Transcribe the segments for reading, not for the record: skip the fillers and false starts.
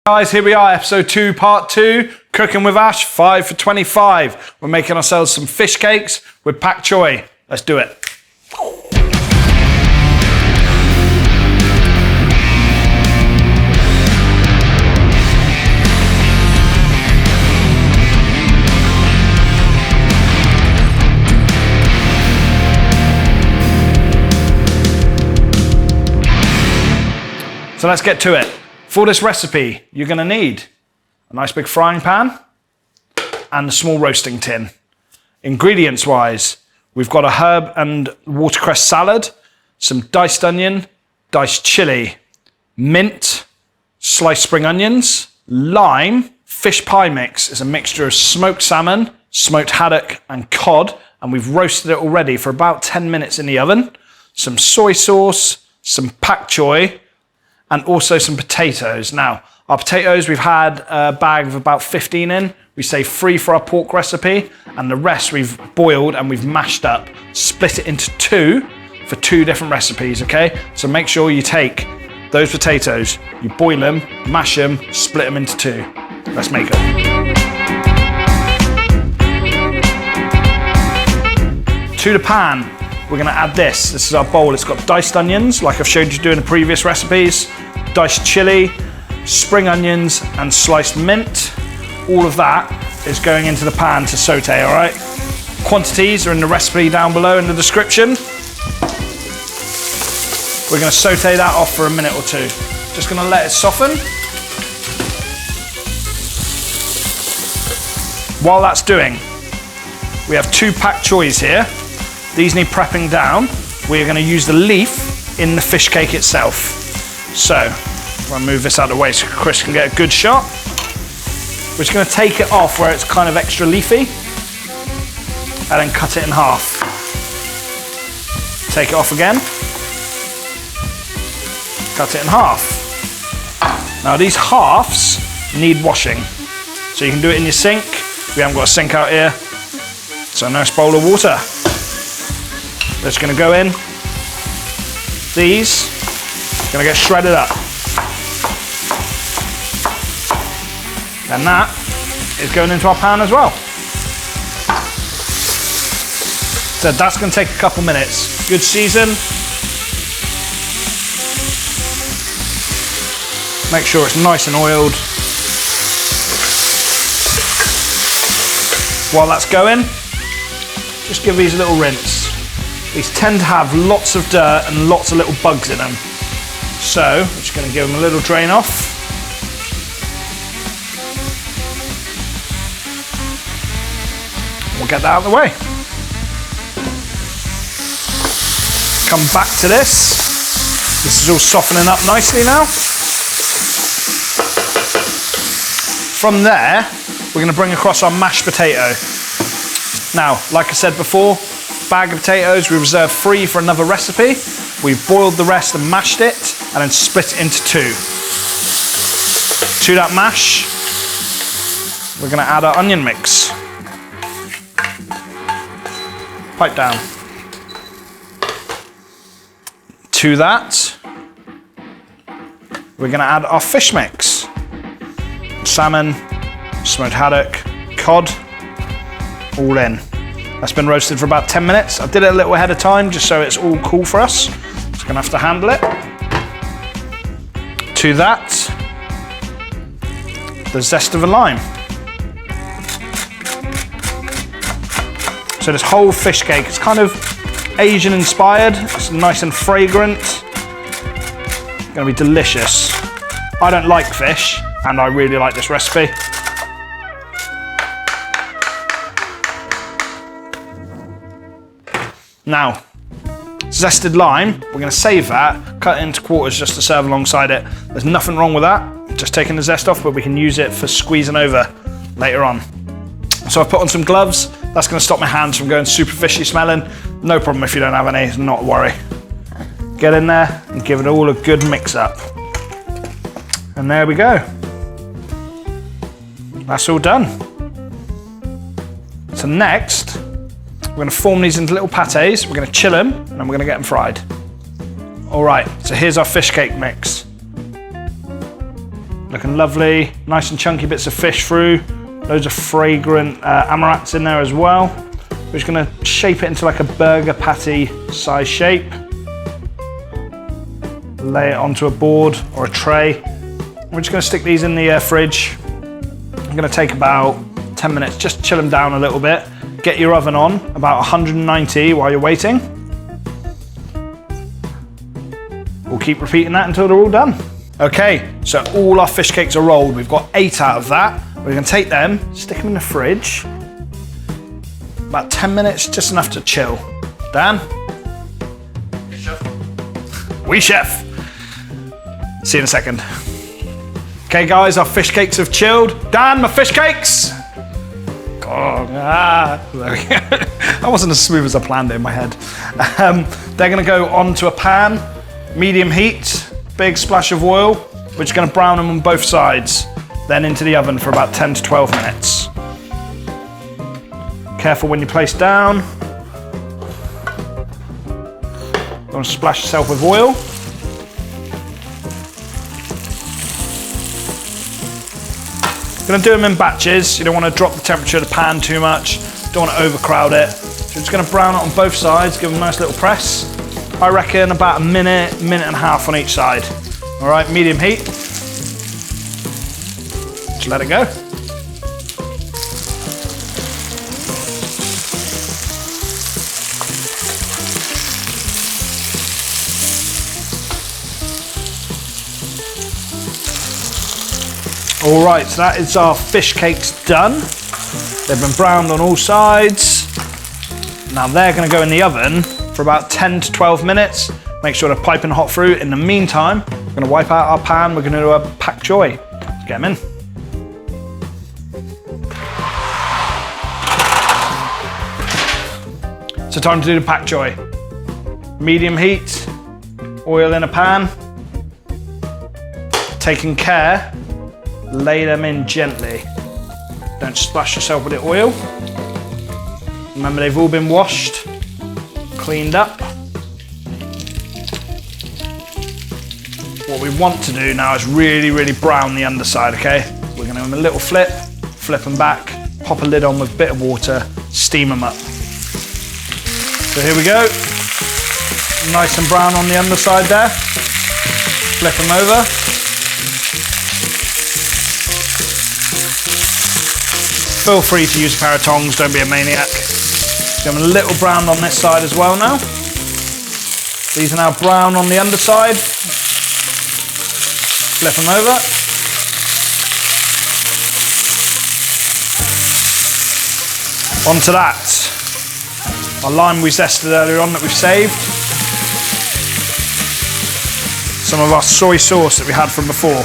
Guys, here we are, episode 2, part 2, cooking with Ash, 5 for 25. We're making ourselves some fish cakes with Pak Choi. Let's do it. So let's get to it. For this recipe, you're going to need a nice big frying pan and a small roasting tin. Ingredients wise, we've got a herb and watercress salad, some diced onion, diced chilli, mint, sliced spring onions, lime, fish pie mix is a mixture of smoked salmon, smoked haddock and cod, and we've roasted it already for about 10 minutes in the oven, some soy sauce, some Pak Choi, and also some potatoes. Now, our potatoes, we've had a bag of about 15 in. We save 3 for our pork recipe, and the rest we've boiled and we've mashed up. Split it into 2 for 2 different recipes, okay? So make sure you take those potatoes, you boil them, mash them, split them into 2. Let's make them. To the pan, we're gonna add this. This is our bowl. It's got diced onions, like I've showed you doing the previous recipes, diced chili, spring onions, and sliced mint. All of that is going into the pan to saute, all right? Quantities are in the recipe down below in the description. We're gonna saute that off for a minute or 2. Just gonna let it soften. While that's doing, we have 2 Pak Chois here. These need prepping down. We're going to use the leaf in the fish cake itself. So, I'll move this out of the way so Chris can get a good shot. We're just going to take it off where it's kind of extra leafy and then cut it in half. Take it off again. Cut it in half. Now these halves need washing. So you can do it in your sink. We haven't got a sink out here. So a nice bowl of water. They're just going to go in. These are going to get shredded up. And that is going into our pan as well. So that's going to take a couple minutes. Good season. Make sure it's nice and oiled. While that's going, just give these a little rinse. These tend to have lots of dirt and lots of little bugs in them. So, I'm just going to give them a little drain off. We'll get that out of the way. Come back to this. This is all softening up nicely now. From there, we're going to bring across our mashed potato. Now, like I said before, bag of potatoes, we reserved 3 for another recipe. We've boiled the rest and mashed it, and then split it into 2. To that mash, we're going to add our onion mix. Pipe down. To that, we're going to add our fish mix. Salmon, smoked haddock, cod, all in. That's been roasted for about 10 minutes. I did it a little ahead of time just so it's all cool for us. Just gonna have to handle it. To that, the zest of a lime. So this whole fish cake is kind of Asian inspired. It's nice and fragrant. It's gonna be delicious. I don't like fish, and I really like this recipe. Now, zested lime, we're going to save that, cut it into quarters just to serve alongside it. There's nothing wrong with that, just taking the zest off, but we can use it for squeezing over later on. So I've put on some gloves. That's going to stop my hands from going super fishy smelling. No problem if you don't have any, not a worry. Get in there and give it all a good mix up. And there we go. That's all done. So next, we're going to form these into little pâtés. We're going to chill them, and then we're going to get them fried. All right, so here's our fish cake mix. Looking lovely. Nice and chunky bits of fish through. Loads of fragrant amarants in there as well. We're just gonna shape it into like a burger patty size shape. Lay it onto a board or a tray. We're just gonna stick these in the fridge. I'm gonna take about 10 minutes, just chill them down a little bit. Get your oven on, about 190 while you're waiting. We'll keep repeating that until they're all done. Okay, so all our fish cakes are rolled. We've got 8 out of that. We're gonna take them, stick them in the fridge. About 10 minutes, just enough to chill. Dan? Chef. Oui, chef. See you in a second. Okay guys, our fish cakes have chilled. Dan, my fish cakes! God, there we go. That wasn't as smooth as I planned it in my head. They're gonna go onto a pan, medium heat, big splash of oil. We're just gonna brown them on both sides, then into the oven for about 10 to 12 minutes. Careful when you place down. Don't splash yourself with oil. Gonna do them in batches. You don't want to drop the temperature of the pan too much. Don't want to overcrowd it. So we're just gonna brown it on both sides, give them a nice little press. I reckon about a minute, minute and a half on each side. All right, medium heat. Just let it go. All right, so that is our fish cakes done. They've been browned on all sides. Now they're gonna go in the oven for about 10 to 12 minutes. Make sure they're piping hot through. In the meantime, we're gonna wipe out our pan. We're gonna do a Pak Choi. Let's get them in. So time to do the Pak Choi. Medium heat, oil in a pan. Taking care, lay them in gently. Don't splash yourself with the oil. Remember, they've all been washed, cleaned up. What we want to do now is really, really brown the underside, okay? We're gonna give them a little flip them back, pop a lid on with a bit of water, steam them up. So here we go. Nice and brown on the underside there. Flip them over. Feel free to use a pair of tongs, don't be a maniac. Give them a little brown on this side as well now. These are now brown on the underside. Flip them over. Onto that. Our lime we zested earlier on that we've saved. Some of our soy sauce that we had from before.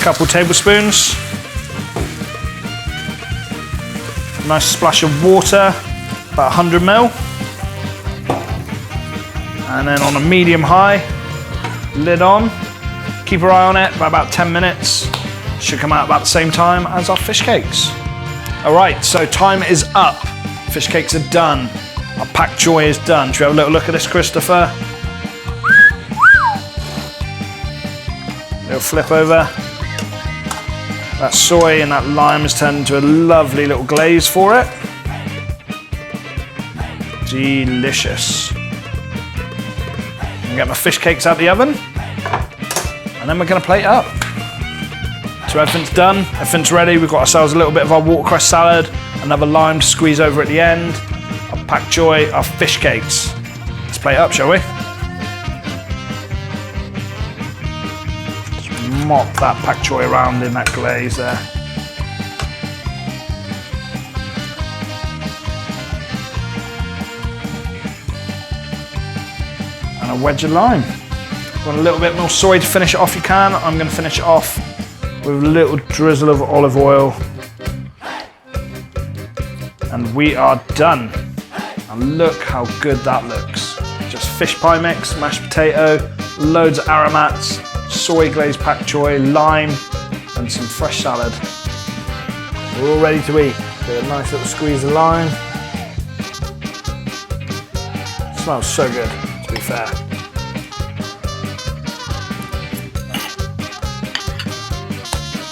Couple tablespoons. Nice splash of water, about 100 ml. And then on a medium high, lid on. Keep your eye on it for about 10 minutes. Should come out about the same time as our fish cakes. All right, so time is up. Fish cakes are done. Our Pak Choi is done. Should we have a little look at this, Christopher? Little flip over. That soy and that lime has turned into a lovely little glaze for it. Delicious. I'm gonna get my fish cakes out the oven, and then we're gonna plate it up. So everything's done, everything's ready. We've got ourselves a little bit of our watercress salad, another lime to squeeze over at the end, our Pak Choi, our fish cakes. Let's plate it up, shall we? Mop that Pak Choi around in that glaze there. And a wedge of lime. Want a little bit more soy to finish it off, you can. I'm going to finish it off with a little drizzle of olive oil. And we are done. And look how good that looks. Just fish pie mix, mashed potato, loads of aromats, soy glazed Pak Choi, lime, and some fresh salad. We're all ready to eat. Get a nice little squeeze of lime. Smells so good, to be fair.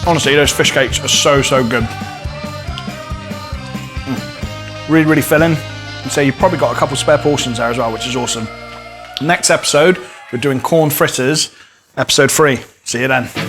Honestly, those fish cakes are so, so good. Really, really filling. And so you've probably got a couple spare portions there as well, which is awesome. Next episode, we're doing corn fritters, episode 3. See you then.